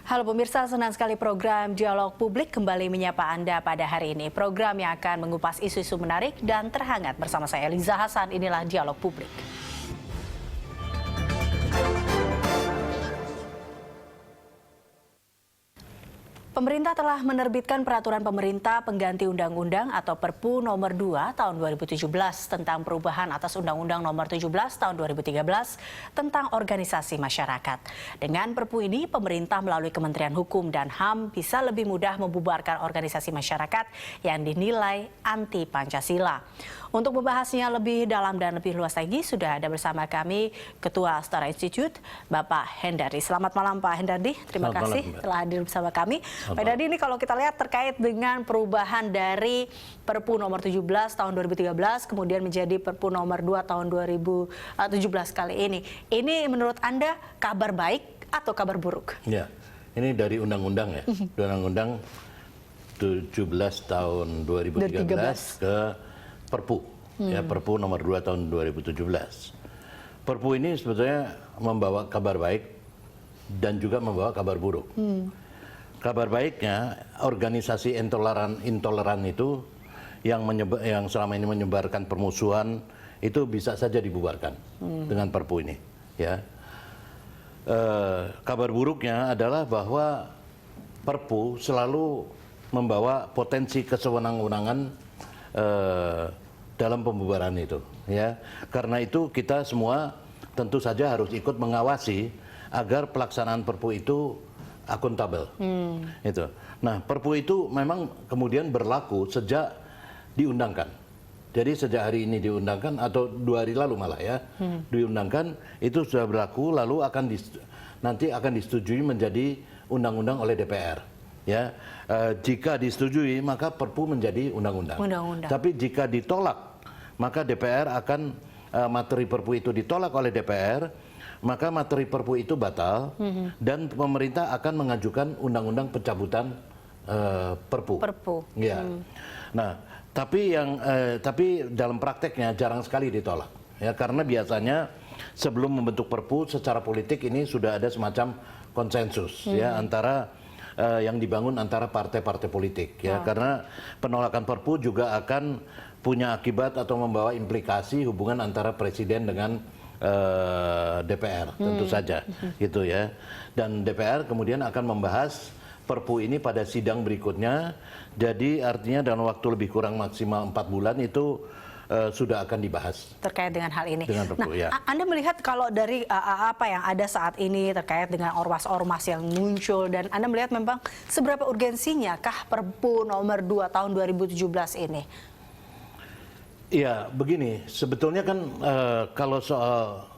Halo pemirsa, senang sekali program Dialog Publik kembali menyapa Anda pada hari ini. Program yang akan mengupas isu-isu menarik dan terhangat bersama saya Eliza Hasan. Inilah Dialog Publik. Pemerintah telah menerbitkan peraturan pemerintah pengganti undang-undang atau Perpu nomor 2 tahun 2017 tentang perubahan atas Undang-Undang nomor 17 tahun 2013 tentang organisasi masyarakat. Dengan Perpu ini, pemerintah melalui Kementerian Hukum dan HAM bisa lebih mudah membubarkan organisasi masyarakat yang dinilai anti Pancasila. Untuk membahasnya lebih dalam dan lebih luas lagi, sudah ada bersama kami Ketua Setara Institute, Bapak Hendardi. Selamat malam Pak Hendardi, terima kasih telah hadir bersama kami. Pak Hendardi, ini kalau kita lihat terkait dengan perubahan dari Perpu nomor 17 tahun 2013, kemudian menjadi Perpu nomor 2 tahun 2017 kali ini. Ini menurut Anda kabar baik atau kabar buruk? Ya, ini dari undang-undang ya, Undang-Undang 17 tahun 2013 ke Perpu, ya Perpu nomor 2 tahun 2017. Perpu ini sebetulnya membawa kabar baik dan juga membawa kabar buruk. Kabar baiknya, organisasi intoleran itu yang selama ini menyebarkan permusuhan itu bisa saja dibubarkan dengan Perpu ini. Ya, kabar buruknya adalah bahwa Perpu selalu membawa potensi kesewenang-wenangan dalam pembubaran itu, ya. Karena itu kita semua tentu saja harus ikut mengawasi agar pelaksanaan Perpu itu akuntabel. Itu. Nah, Perpu itu memang kemudian berlaku sejak diundangkan. Jadi sejak hari ini diundangkan atau 2 hari lalu malah ya, diundangkan itu sudah berlaku, lalu nanti akan disetujui menjadi undang-undang oleh DPR. Ya, jika disetujui maka Perpu menjadi undang-undang. Tapi jika ditolak, maka DPR akan materi Perpu itu ditolak oleh DPR, maka materi Perpu itu batal dan pemerintah akan mengajukan undang-undang pencabutan Perpu. Ya. Nah, tapi dalam prakteknya jarang sekali ditolak. Ya, karena biasanya sebelum membentuk Perpu secara politik ini sudah ada semacam konsensus ya antara yang dibangun antara partai-partai politik ya, karena penolakan Perpu juga akan punya akibat atau membawa implikasi hubungan antara presiden dengan DPR tentu saja gitu ya, dan DPR kemudian akan membahas Perpu ini pada sidang berikutnya. Jadi artinya dalam waktu lebih kurang maksimal 4 bulan itu sudah akan dibahas terkait dengan hal ini. Dengan Perpu, nah, Anda melihat kalau dari apa yang ada saat ini terkait dengan ormas-ormas yang muncul, dan Anda melihat memang seberapa urgensinya kah Perpu nomor 2 tahun 2017 ini? Ya, begini, sebetulnya kan kalau soal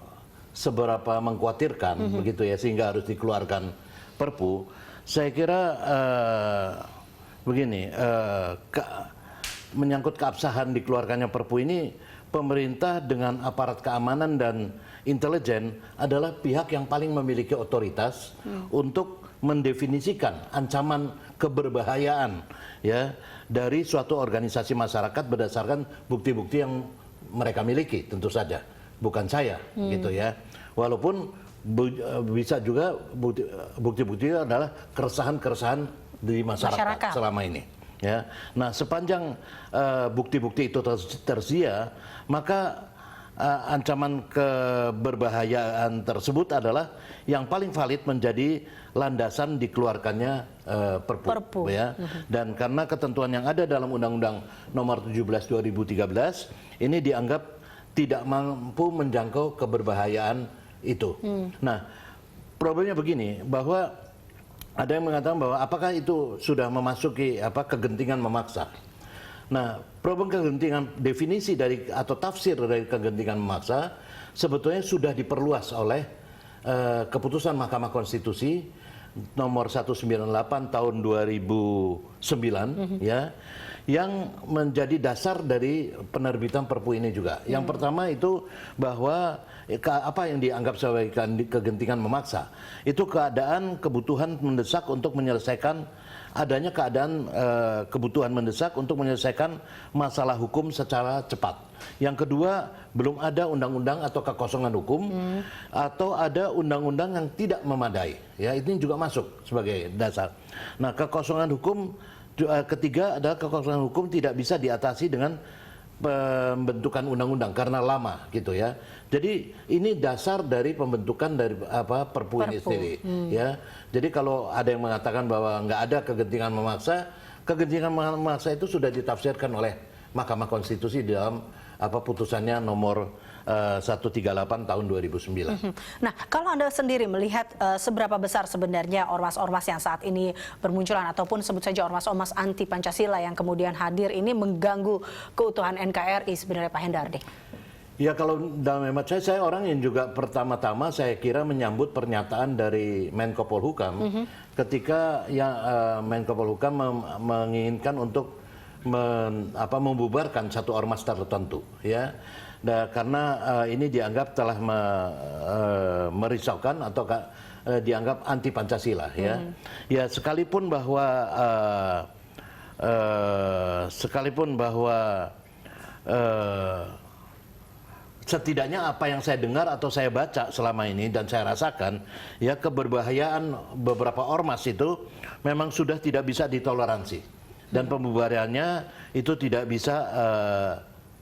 seberapa mengkhawatirkan begitu ya sehingga harus dikeluarkan Perpu, saya kira begini, menyangkut keabsahan dikeluarkannya Perpu ini, pemerintah dengan aparat keamanan dan intelijen adalah pihak yang paling memiliki otoritas untuk mendefinisikan ancaman keberbahayaan ya dari suatu organisasi masyarakat berdasarkan bukti-bukti yang mereka miliki, tentu saja bukan saya gitu ya, walaupun bisa juga bukti-bukti adalah keresahan-keresahan di masyarakat selama ini. Ya, nah sepanjang bukti-bukti itu tersedia, maka ancaman keberbahayaan tersebut adalah yang paling valid menjadi landasan dikeluarkannya Perpu. Ya. Dan karena ketentuan yang ada dalam Undang-Undang Nomor 17 2013 ini dianggap tidak mampu menjangkau keberbahayaan itu. Nah, problemnya begini, bahwa ada yang mengatakan bahwa apakah itu sudah memasuki kegentingan memaksa. Nah, problem kegentingan, definisi dari atau tafsir dari kegentingan memaksa sebetulnya sudah diperluas oleh keputusan Mahkamah Konstitusi nomor 198 tahun 2009 ya, yang menjadi dasar dari penerbitan Perpu ini juga. Yang pertama itu bahwa apa yang dianggap sebagai kegentingan memaksa itu keadaan kebutuhan mendesak untuk menyelesaikan adanya keadaan kebutuhan mendesak untuk menyelesaikan masalah hukum secara cepat. Yang kedua, belum ada undang-undang atau kekosongan hukum atau ada undang-undang yang tidak memadai. Ya, ini juga masuk sebagai dasar. Nah, kekosongan hukum ketiga adalah kekosongan hukum tidak bisa diatasi dengan pembentukan undang-undang karena lama gitu ya. Jadi ini dasar dari pembentukan dari Perpu ini sendiri ya. Jadi kalau ada yang mengatakan bahwa nggak ada kegentingan memaksa itu sudah ditafsirkan oleh Mahkamah Konstitusi di dalam putusannya nomor 138 tahun 2009. Nah, kalau Anda sendiri melihat seberapa besar sebenarnya ormas-ormas yang saat ini bermunculan ataupun sebut saja ormas-ormas anti Pancasila yang kemudian hadir ini mengganggu keutuhan NKRI sebenarnya, Pak Hendardi? Ya, kalau dalam hemat saya orang yang juga pertama-tama saya kira menyambut pernyataan dari Menko Polhukam ketika Menko Polhukam menginginkan untuk membubarkan satu ormas tertentu ya. Karena ini dianggap telah merisaukan atau dianggap anti Pancasila ya. Ya sekalipun bahwa setidaknya apa yang saya dengar atau saya baca selama ini dan saya rasakan ya, keberbahayaan beberapa ormas itu memang sudah tidak bisa ditoleransi dan pembubarannya itu tidak bisa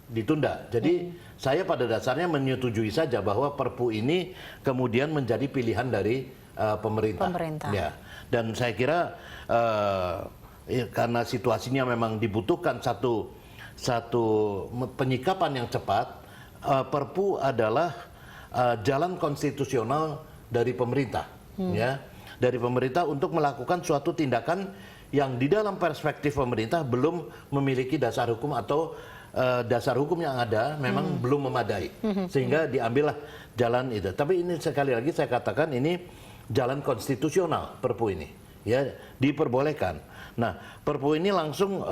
ditunda. Jadi saya pada dasarnya menyetujui saja bahwa Perpu ini kemudian menjadi pilihan dari pemerintah. Ya. Dan saya kira karena situasinya memang dibutuhkan satu penyikapan yang cepat, Perpu adalah jalan konstitusional dari pemerintah, ya, dari pemerintah untuk melakukan suatu tindakan yang di dalam perspektif pemerintah belum memiliki dasar hukum atau dasar hukum yang ada memang belum memadai, sehingga diambillah jalan itu. Tapi ini sekali lagi saya katakan ini jalan konstitusional Perpu ini, ya, diperbolehkan. Nah, Perpu ini langsung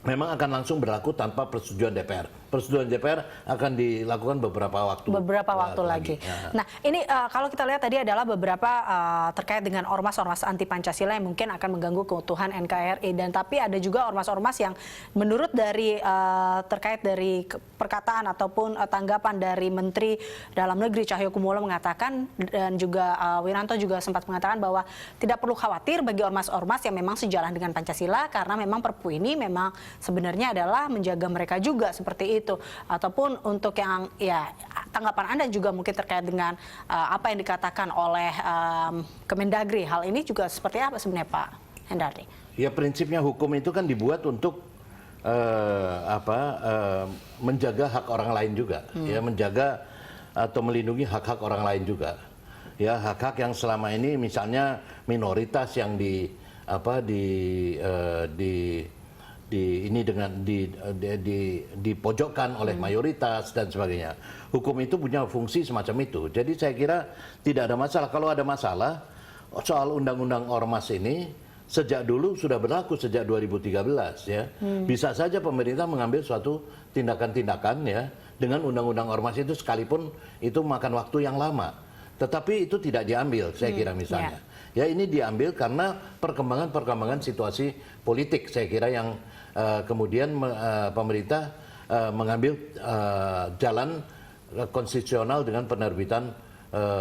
memang akan langsung berlaku tanpa persetujuan DPR. Persetujuan DPR akan dilakukan beberapa waktu lagi. Nah, ini kalau kita lihat tadi adalah beberapa terkait dengan ormas-ormas anti Pancasila yang mungkin akan mengganggu keutuhan NKRI, dan tapi ada juga ormas-ormas yang menurut dari terkait dari perkataan ataupun tanggapan dari Menteri Dalam Negeri Cahyokumolo mengatakan, dan juga Wiranto juga sempat mengatakan bahwa tidak perlu khawatir bagi ormas-ormas yang memang sejalan dengan Pancasila karena memang Perpu ini memang sebenarnya adalah menjaga mereka juga seperti itu. Ataupun untuk yang ya tanggapan Anda juga mungkin terkait dengan apa yang dikatakan oleh Kemendagri, hal ini juga seperti apa sebenarnya, Pak Hendardi? Ya, prinsipnya hukum itu kan dibuat untuk menjaga hak orang lain juga, ya, menjaga atau melindungi hak-hak orang lain juga, ya, hak-hak yang selama ini misalnya minoritas yang dipojokkan oleh mayoritas dan sebagainya. Hukum itu punya fungsi semacam itu. Jadi saya kira tidak ada masalah. Kalau ada masalah soal undang-undang ormas ini sejak dulu sudah berlaku sejak 2013 ya. Bisa saja pemerintah mengambil suatu tindakan-tindakan ya dengan undang-undang ormas itu sekalipun itu makan waktu yang lama. Tetapi itu tidak diambil, saya kira misalnya. Ya, ini diambil karena perkembangan situasi politik, saya kira yang kemudian pemerintah mengambil jalan konstitusional dengan penerbitan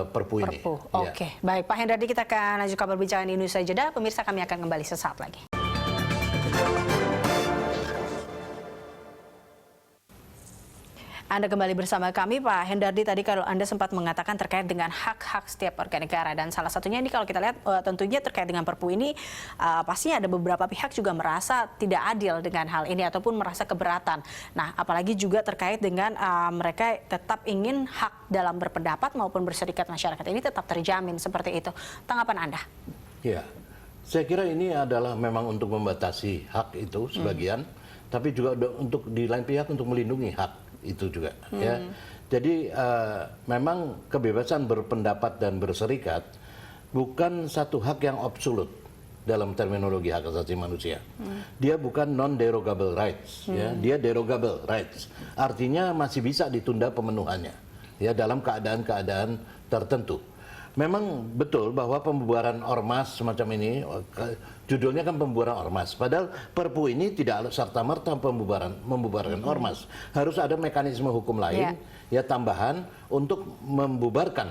Perpu ini. Oke, baik Pak Hendardi, kita akan lanjutkan perbincangan ini usai jeda. Pemirsa, kami akan kembali sesaat lagi. Anda kembali bersama kami, Pak Hendardi. Tadi kalau Anda sempat mengatakan terkait dengan hak-hak setiap warga negara, dan salah satunya ini kalau kita lihat tentunya terkait dengan Perpu ini pastinya ada beberapa pihak juga merasa tidak adil dengan hal ini ataupun merasa keberatan. Nah, apalagi juga terkait dengan mereka tetap ingin hak dalam berpendapat maupun berserikat masyarakat ini tetap terjamin seperti itu. Tanggapan Anda? Ya, saya kira ini adalah memang untuk membatasi hak itu sebagian, tapi juga untuk di lain pihak untuk melindungi hak itu juga ya. Jadi memang kebebasan berpendapat dan berserikat bukan satu hak yang absolut dalam terminologi hak asasi manusia. Dia bukan non-derogable rights, ya. Dia derogable rights. Artinya masih bisa ditunda pemenuhannya, ya, dalam keadaan-keadaan tertentu. Memang betul bahwa pembubaran ormas semacam ini, judulnya kan pembubaran ormas. Padahal Perpu ini tidak serta-merta membubarkan ormas. Harus ada mekanisme hukum lain, ya, tambahan untuk membubarkan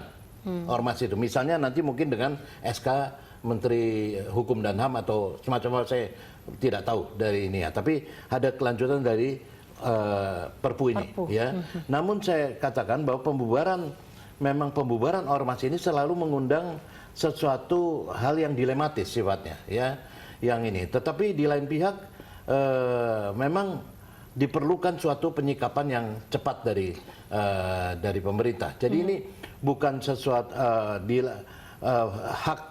ormas itu. Misalnya nanti mungkin dengan SK Menteri Hukum dan HAM atau semacam apa, saya tidak tahu dari ini ya. Tapi ada kelanjutan dari Perpu ini, ya. Namun saya katakan bahwa pembubaran ormas ini selalu mengundang sesuatu hal yang dilematis sifatnya, ya, yang ini. Tetapi di lain pihak memang diperlukan suatu penyikapan yang cepat dari pemerintah. Jadi ini bukan sesuatu hak.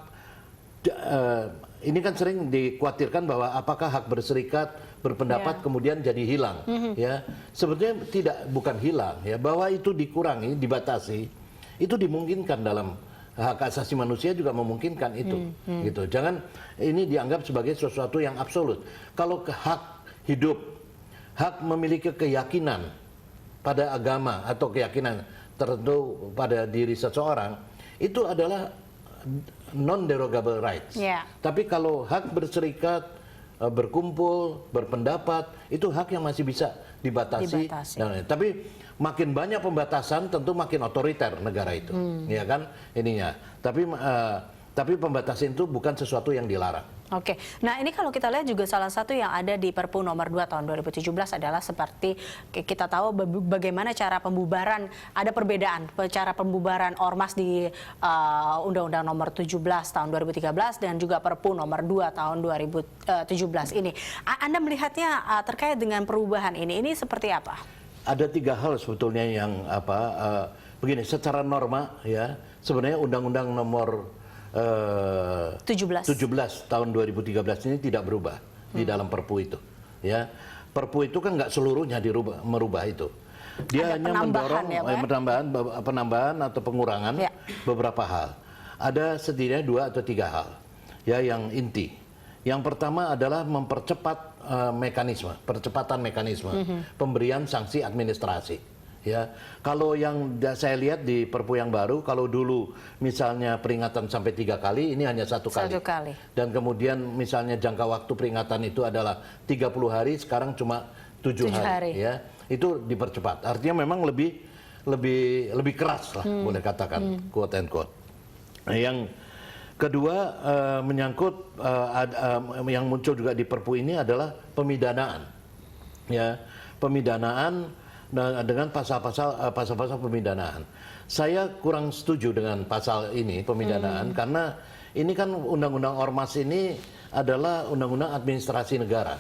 Ini kan sering dikhawatirkan bahwa apakah hak berserikat, berpendapat kemudian jadi hilang, ya. Sebetulnya bukan hilang, ya, bahwa itu dikurangi, dibatasi, itu dimungkinkan dalam hak asasi manusia juga memungkinkan itu, gitu. Jangan ini dianggap sebagai sesuatu yang absolut. Kalau hak hidup, hak memiliki keyakinan pada agama atau keyakinan tertentu pada diri seseorang, itu adalah non-derogable rights. Tapi kalau hak berserikat, berkumpul, berpendapat, itu hak yang masih bisa dibatasi. Tapi makin banyak pembatasan, tentu makin otoriter negara itu, ya kan, ininya. Tapi pembatasan itu bukan sesuatu yang dilarang. Oke, nah ini kalau kita lihat juga salah satu yang ada di Perpu nomor 2 tahun 2017 adalah seperti kita tahu bagaimana cara pembubaran, ada perbedaan cara pembubaran ormas di Undang-Undang nomor 17 tahun 2013 dan juga Perpu nomor 2 tahun 2017 ini. Anda melihatnya terkait dengan perubahan ini seperti apa? Ada 3 hal sebetulnya yang begini, secara norma, ya, sebenarnya Undang-Undang nomor 17 tahun 2013 ini tidak berubah di dalam Perpu itu, ya. Perpu itu kan nggak seluruhnya merubah itu. Dia hanya mendorong penambahan atau pengurangan beberapa hal. Ada setidaknya 2 atau 3 hal, ya, yang inti. Yang pertama adalah mempercepat percepatan mekanisme pemberian sanksi administrasi. Ya, kalau yang saya lihat di Perpu yang baru, kalau dulu misalnya peringatan sampai 3 kali, ini hanya 1 kali. Dan kemudian misalnya jangka waktu peringatan itu adalah 30 hari, sekarang cuma 7 hari. Ya, itu dipercepat. Artinya memang lebih keras lah, boleh katakan, quote and quote. Nah, yang kedua menyangkut yang muncul juga di Perpu ini adalah pemidanaan. Ya, pemidanaan dengan pasal-pasal pemidanaan. Saya kurang setuju dengan pasal ini, pemidanaan, karena ini kan undang-undang ormas ini adalah undang-undang administrasi negara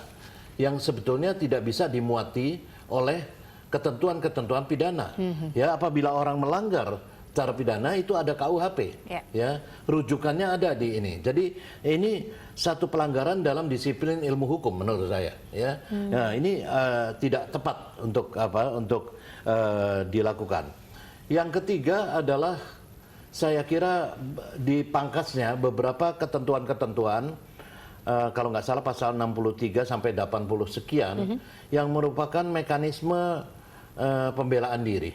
yang sebetulnya tidak bisa dimuati oleh ketentuan-ketentuan pidana. Ya, apabila orang melanggar cara pidana itu ada KUHP, ya, rujukannya ada di ini. Jadi ini satu pelanggaran dalam disiplin ilmu hukum menurut saya, ya. Nah, ini tidak tepat untuk dilakukan. Yang ketiga adalah saya kira dipangkasnya beberapa ketentuan-ketentuan, kalau nggak salah pasal 63 sampai 80 sekian, yang merupakan mekanisme pembelaan diri.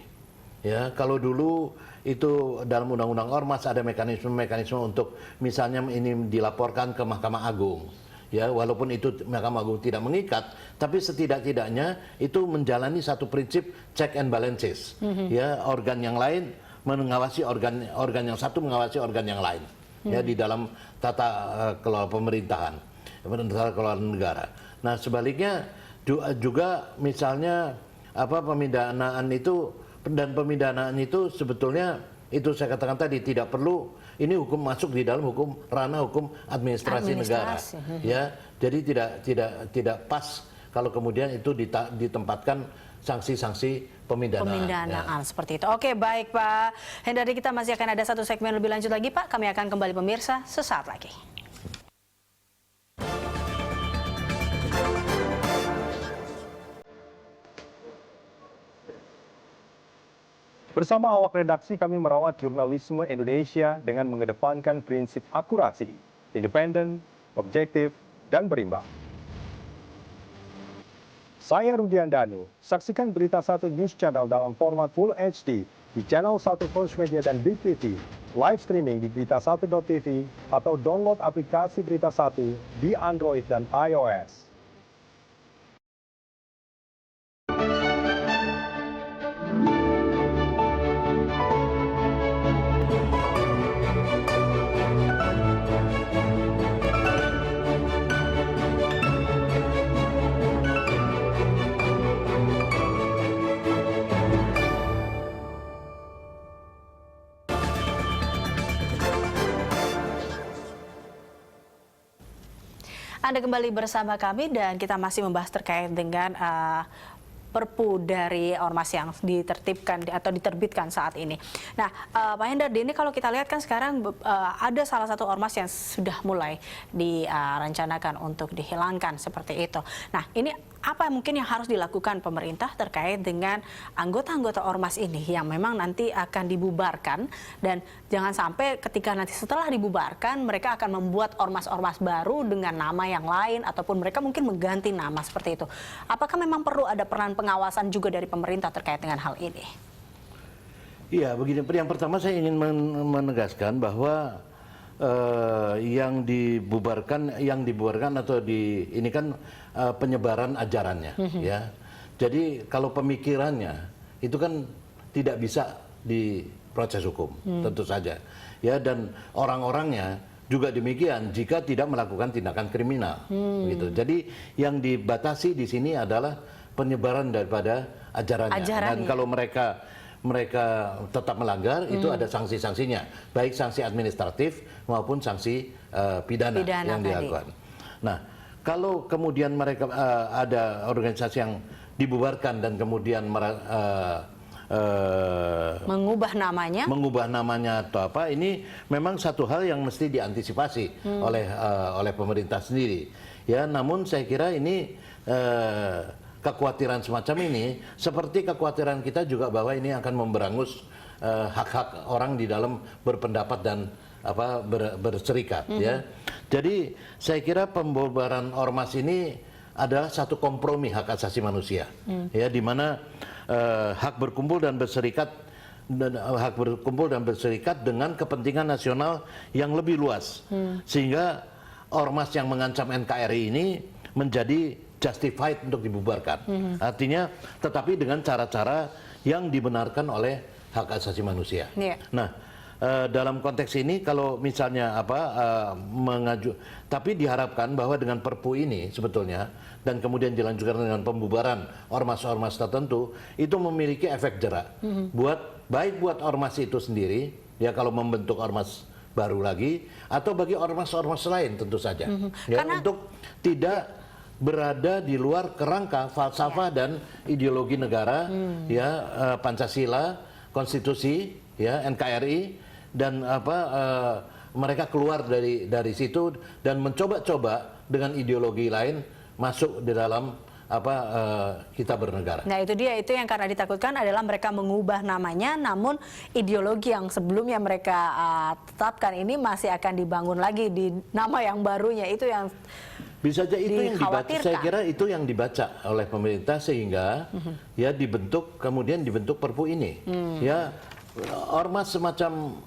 Ya, kalau dulu itu dalam Undang-Undang Ormas ada mekanisme untuk misalnya ini dilaporkan ke Mahkamah Agung, ya, walaupun itu Mahkamah Agung tidak mengikat, tapi setidak-tidaknya itu menjalani satu prinsip check and balances, ya, organ yang lain mengawasi organ yang satu mengawasi organ yang lain, ya, di dalam tata kelola pemerintahan, tata kelola negara. Nah, sebaliknya juga misalnya pemidanaan itu sebetulnya itu saya katakan tadi tidak perlu ini hukum masuk di dalam ranah hukum administrasi negara, ya. Jadi tidak pas kalau kemudian itu ditempatkan sanksi-sanksi pemidanaan. Seperti itu. Oke, baik Pak Hendari, kita masih akan ada satu segmen lebih lanjut lagi, Pak. Kami akan kembali pemirsa sesaat lagi. Bersama awak redaksi, kami merawat jurnalisme Indonesia dengan mengedepankan prinsip akurasi, independen, objektif, dan berimbang. Saya Rudian Danu, saksikan Berita 1 News Channel dalam format Full HD di channel 1 First Media dan Big TV, live streaming di berita1.tv atau download aplikasi Berita 1 di Android dan iOS. Anda kembali bersama kami dan kita masih membahas terkait dengan Perpu dari ormas yang ditertibkan atau diterbitkan saat ini. Nah, Pak Hendardi, ini kalau kita lihat kan sekarang ada salah satu ormas yang sudah mulai direncanakan untuk dihilangkan seperti itu. Nah, ini apa mungkin yang harus dilakukan pemerintah terkait dengan anggota-anggota ormas ini yang memang nanti akan dibubarkan, dan jangan sampai ketika nanti setelah dibubarkan mereka akan membuat ormas-ormas baru dengan nama yang lain ataupun mereka mungkin mengganti nama seperti itu. Apakah memang perlu ada peran pengawasan juga dari pemerintah terkait dengan hal ini? Iya, begini. Yang pertama saya ingin menegaskan bahwa yang dibubarkan atau ini kan penyebaran ajarannya, ya. Jadi kalau pemikirannya itu kan tidak bisa diproses hukum, tentu saja, ya. Dan orang-orangnya juga demikian jika tidak melakukan tindakan kriminal, gitu. Jadi yang dibatasi di sini adalah penyebaran daripada ajarannya. Dan kalau mereka tetap melanggar, itu ada sanksi-sanksinya, baik sanksi administratif maupun sanksi pidana yang dilakukan. Nah, kalau kemudian mereka ada organisasi yang dibubarkan dan kemudian mengubah namanya atau apa, ini memang satu hal yang mesti diantisipasi oleh pemerintah sendiri, ya. Namun saya kira ini kekhawatiran semacam ini seperti kekhawatiran kita juga bahwa ini akan memberangus hak-hak orang di dalam berpendapat dan berserikat, ya. Jadi saya kira pembubaran ormas ini adalah satu kompromi hak asasi manusia, ya, di mana hak berkumpul dan berserikat dengan kepentingan nasional yang lebih luas, sehingga ormas yang mengancam NKRI ini menjadi justified untuk dibubarkan. Artinya, tetapi dengan cara-cara yang dibenarkan oleh hak asasi manusia. Nah, dalam konteks ini kalau misalnya tapi diharapkan bahwa dengan Perpu ini sebetulnya dan kemudian dilanjutkan dengan pembubaran ormas-ormas tertentu, itu memiliki efek jerak baik buat ormas itu sendiri, ya, kalau membentuk ormas baru lagi, atau bagi ormas-ormas lain tentu saja, ya, untuk tidak berada di luar kerangka falsafah dan ideologi negara, ya, Pancasila, konstitusi, ya, NKRI, dan mereka keluar dari situ dan mencoba-coba dengan ideologi lain masuk di dalam kita bernegara. Nah, itu dia, itu yang karena ditakutkan adalah mereka mengubah namanya, namun ideologi yang sebelumnya mereka tetapkan ini masih akan dibangun lagi di nama yang barunya. Itu yang bisa saja itu yang dibaca, saya kira itu yang dibaca oleh pemerintah sehingga ya kemudian dibentuk Perpu ini. Ya, ormas semacam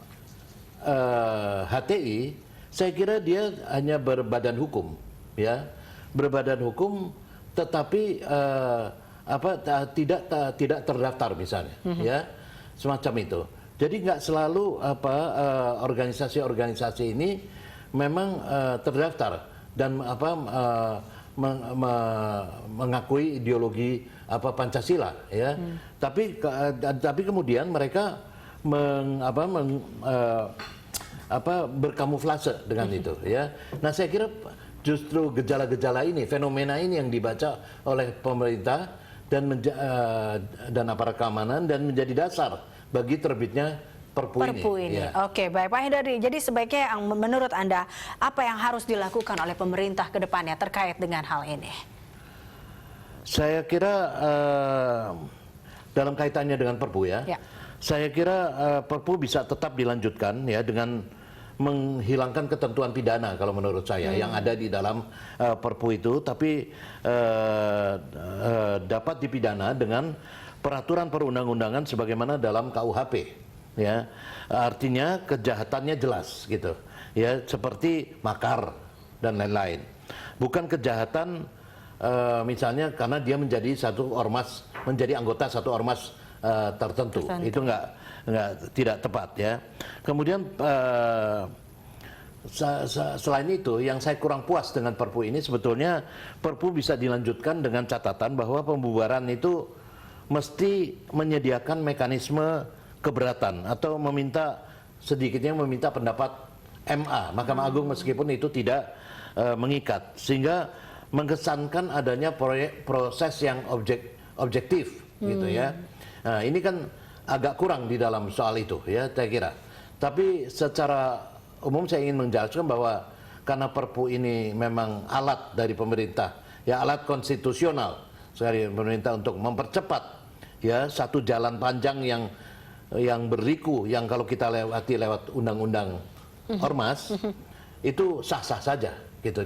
HTI, saya kira dia hanya berbadan hukum, ya, berbadan hukum, tetapi tidak terdaftar misalnya, ya, semacam itu. Jadi nggak selalu organisasi-organisasi ini memang terdaftar dan mengakui ideologi Pancasila, ya. Tapi kemudian mereka berkamuflase dengan itu, ya. Nah, saya kira justru gejala-gejala ini, fenomena ini yang dibaca oleh pemerintah dan aparat keamanan dan menjadi dasar bagi terbitnya Perpu ini. Ya. Oke, baik Pak Hendardi. Jadi sebaiknya menurut Anda apa yang harus dilakukan oleh pemerintah ke depannya terkait dengan hal ini? Saya kira dalam kaitannya dengan Perpu, ya. Saya kira Perpu bisa tetap dilanjutkan, ya, dengan menghilangkan ketentuan pidana kalau menurut saya yang ada di dalam Perpu itu, tapi dapat dipidana dengan peraturan perundang-undangan sebagaimana dalam KUHP, ya. Artinya kejahatannya jelas gitu, ya, seperti makar dan lain-lain. Bukan kejahatan misalnya karena dia menjadi menjadi anggota satu ormas tertentu. Itu tidak tepat, ya. Kemudian selain itu, yang saya kurang puas dengan Perpu ini sebetulnya Perpu bisa dilanjutkan dengan catatan bahwa pembubaran itu mesti menyediakan mekanisme keberatan atau sedikitnya meminta pendapat MA, Mahkamah Agung, meskipun itu tidak mengikat, sehingga mengesankan adanya proses yang objektif gitu, ya. Nah, ini kan agak kurang di dalam soal itu, ya, saya kira. Tapi secara umum saya ingin menjelaskan bahwa karena Perpu ini memang alat dari pemerintah, ya, alat konstitusional dari pemerintah untuk mempercepat, ya, satu jalan panjang yang berliku, yang kalau kita lewati lewat undang-undang ormas itu sah-sah saja gitu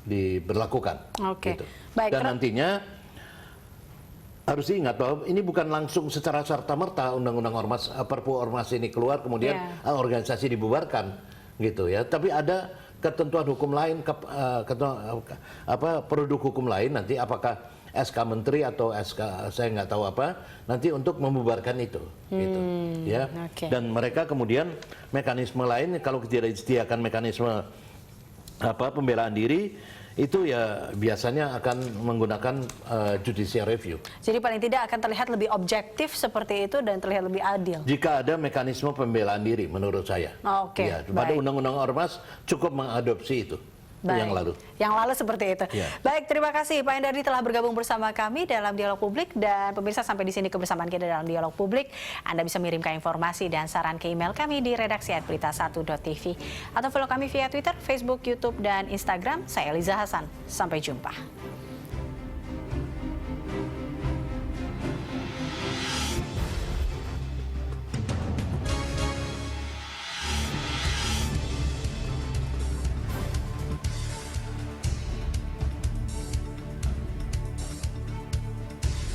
diberlakukan. Oke. Gitu. Baik, dan nantinya harus diingat bahwa ini bukan langsung secara serta-merta undang-undang ormas, Perpu ormas ini keluar kemudian organisasi dibubarkan gitu, ya. Tapi ada ketentuan hukum lain, produk hukum lain nanti, apakah SK Menteri atau SK saya nggak tahu apa, nanti untuk membubarkan itu, gitu, ya. Dan mereka kemudian mekanisme lain, kalau tidak disediakan mekanisme pembelaan diri, itu ya biasanya akan menggunakan judicial review. Jadi paling tidak akan terlihat lebih objektif seperti itu dan terlihat lebih adil. Jika ada mekanisme pembelaan diri, menurut saya. Oke, ya, pada undang-undang ormas cukup mengadopsi itu. Baik. Yang lalu seperti itu. Ya. Baik, terima kasih Pak Endardi telah bergabung bersama kami dalam Dialog Publik, dan pemirsa, sampai di sini kebersamaan kita dalam Dialog Publik. Anda bisa mengirimkan informasi dan saran ke email kami di redaksi@berita1.tv atau follow kami via Twitter, Facebook, YouTube, dan Instagram. Saya Eliza Hasan. Sampai jumpa.